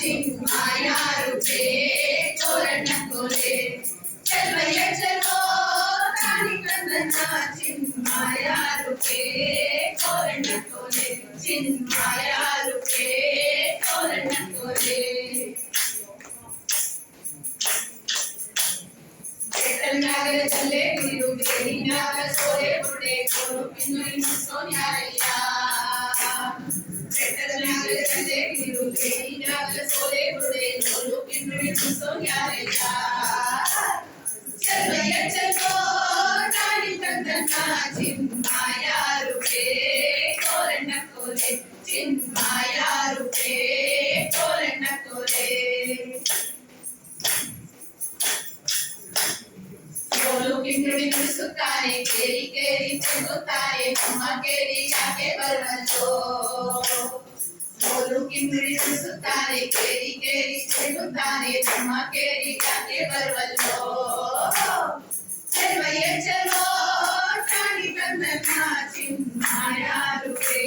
चिन्माया रूपे तोरण कोले चलवैया चलो रानी कंदना चिन्माया रूपे तोरण कोले चिन्माया रूपे तोरण कोले नागर चले गुरु बेरी नागर सोरे बुड़े कोरो पिन्नुई सोन्यारैया नागर चले गुरु बेरी नागर सोरे बुड़े कोरो पिन्नुई सोन्यारैया चलवैया चलो रानी कंदना चिन्माया रूपे तोरण कोले चिन्माया रूपे तोरण कोले ಕಿಂಡುಡಿ ನುಡಿಸುತ್ತಾನೆ ಕೇರಿ ಕೇರಿ ಚೆಲ್ಲುತ್ತಾನೆ ನಮ್ಮ ಕೇರಿ ಯಾಕೆ ಬರವಲ್ಲೋ ಬೋಲು ಕಿಂಡುಡಿ ನುಡಿಸುತ್ತಾನೆ ಕೇರಿ ಕೇರಿ ಚೆಲ್ಲುತ್ತಾನೆ ನಮ್ಮ ಕೇರಿ ಯಾಕೆ ಬರವಲ್ಲೋ ಚೆಲ್ವಯ್ಯ ಚೆಲ್ಲೋ ಚಾಣಿ ಕಂದನ ಚಿನ್ಮಾಯ ರೂಪೇ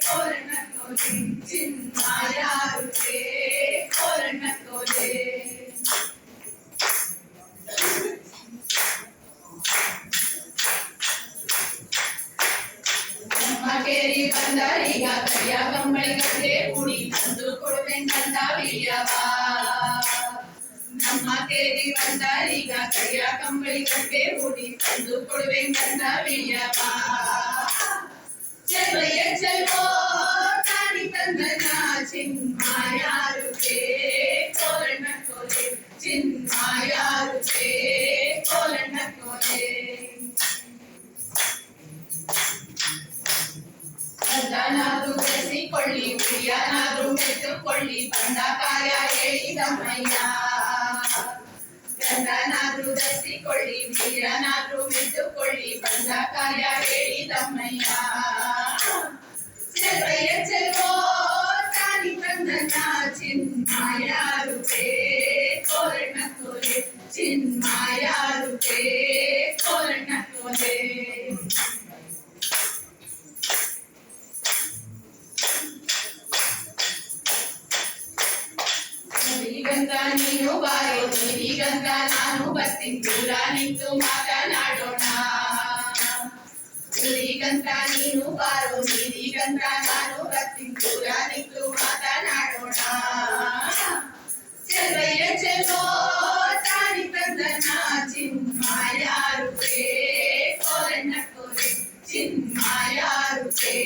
ತೋರಣ ಕೋಲೆ ಚಿನ್ಮಾಯ ರೂಪೇ ತೋರಣ ಕೋಲೆ ಕೇರಿ ಬಂದರೀಗ ಕೈಯ ಕಂಬಳಿ ಗದ್ದೆ ಕುಡಿ ತಂದು ಕೊಡುವೆಂತ ವಿಯವ ನಮ್ಮ ಕೇರಿ ಬಂದರೀಗ ಕೈಯ ಕಂಬಳಿ ಗದ್ದೆ ಕುಡಿ ತಂದು ಕೊಡುವೆಂತ ವಿಯವ ಚೆಲ್ವಯ್ಯ ಚೆಲ್ವೋ ತಾನಿ ತಂದನ ಚಿನ್ಮಾಯ ರೂಪೇ ತೋರಣ ಕೋಲೆ ಚಿನ್ಮಾಯ ರೂಪೇ ತೋರಣ ಕೋಲೆ ಗಂಡನಾದ್ರೂ ಬೆಳೆಸಿಕೊಳ್ಳಿ ಪ್ರಿಯನಾದ್ರೂ ಮೆಚ್ಚುಕೊಳ್ಳಿ ಬಂದ ಕಾರ್ಯ ಹೇಳಿದಮ್ಮಯ್ಯ ಗಂಡನಾದ್ರೂ ಬೆಳೆಸಿಕೊಳ್ಳಿ ಪ್ರಿಯನಾದ್ರೂ ಮೆಚ್ಚುಕೊಳ್ಳಿ ಬಂದ ಕಾರ್ಯ ಹೇಳಿದಮ್ಮಯ್ಯ ಚೆಲ್ವಯ್ಯ ಚೆಲ್ವೋ ತಾನಿ ಕಂದನ ಚಿನ್ಮಾಯ ರೂಪೇ ತೋರಣ ಕೋಲೆ ಚಿನ್ಮಾಯ ರೂಪೇ ತೋರಣ ಕೋಲೆ ಗಂಗ ನೀನು ಬಾರೋ ನೀರಿಗಂಗ ನಾನು ಬರ್ತೀನಿ ದೂರ ನಿಂತು ಮಾತನಾಡೋಣ ನೀರಿಗಂಗ ನೀನು ಬಾರೋ ನೀರಿಗಂಗ ನಾನು ಬರ್ತೀನಿ ದೂರ ನಿಂತು ಮಾತನಾಡೋಣ ಚೆಲ್ವಯ್ಯ ಚೆಲ್ಲೋ ತಾನಿ ಕಂದನ ಚಿನ್ಮಾಯ ರೂಪೇ ತೋರಣ ಕೋಲೆ ಚಿನ್ಮಾಯ ರೂಪೇ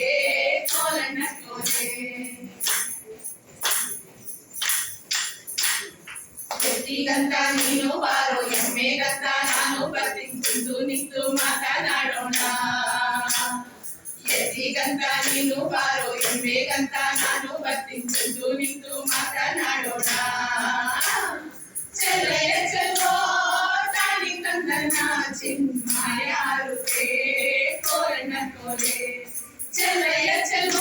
ತೋರಣ ಕೋಲೆ ಎತ್ತಿಗಂತ ನೀನು ಬಾರೋ ಎಮ್ಮೆಗಂತ ನಾನು ಬರ್ತೀನಿ ಕುಂದು ನಿಂತು ಮಾತನಾಡೋಣ ಎತ್ತಿಗಂತ ನೀನು ಬಾರೋ ಎಮ್ಮೆಗಂತ ನಾನು ಬರ್ತೀನಿ ಕುಂದು ನಿಂತು ಮಾತನಾಡೋಣ ಚೆಲ್ವಯ್ಯ ಚೆಲ್ವೋ ತಾನಿ ಕಂದನ ಚಿನ್ಮಾಯ ರೂಪೇ ತೋರಣ ಕೋಲೆ ಚೆಲ್ವಯ್ಯ ಚೆಲ್ವೋ